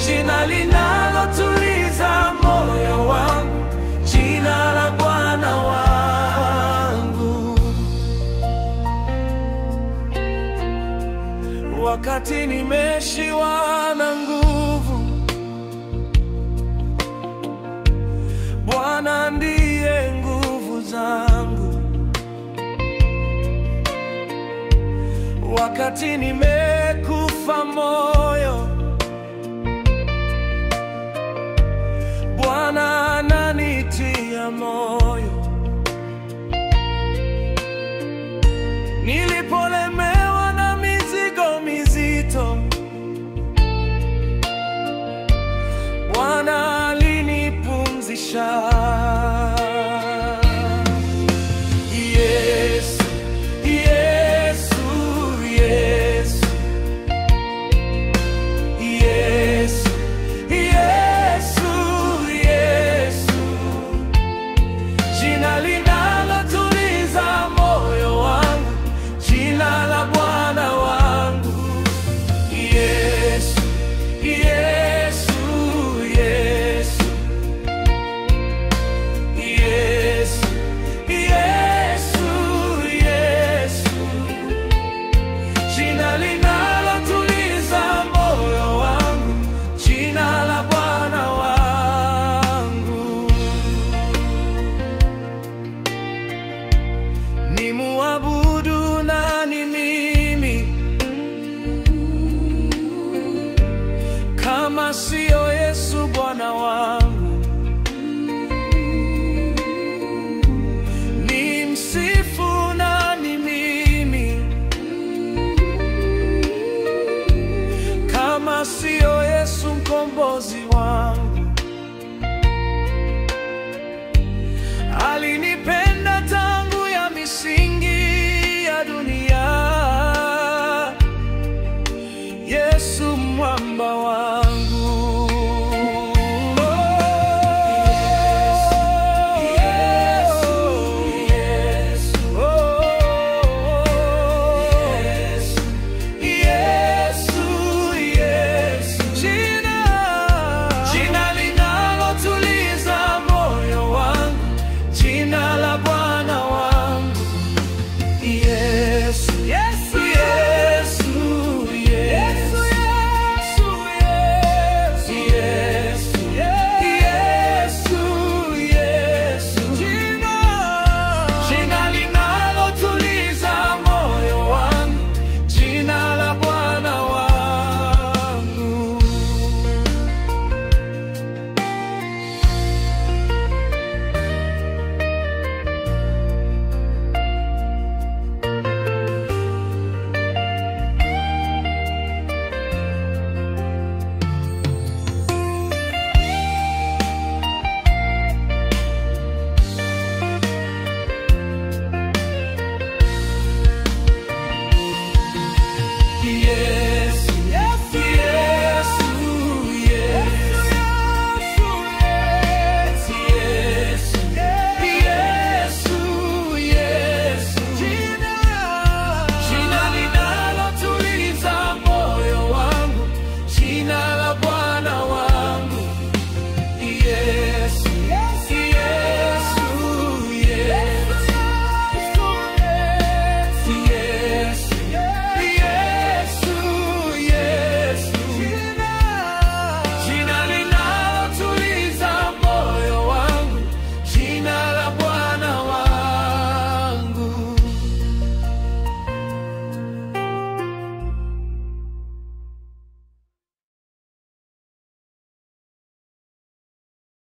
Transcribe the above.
Jina linalotuliza moyo wangu, jina la Bwana wangu. Wakati nimeshiwa na nguvu, Bwana ndiye nguvu zangu. Wakati nimekufa moyo, Bwana ananitia moyo. Nilipolemewa na mizigo mizito, Bwana alinipumzisha. Yesu, Yesu, Yesu, Yesu, Yesu, Yesu, jina linalotuliza moyo wangu, jina la Bwana wangu. Yesu, Yesu, Yesu, Yesu, Yesu, Yesu, jina linalotuliza moyo wangu, jina la Bwana wangu. Nimuabudu nani mimi kama siyo Yesu Bwana wangu? Nimsifu nani mimi kama siyo Yesu mkombozi wangu? Alinipenda tangu ya misingi ya dunia, Yesu mwamba wangu.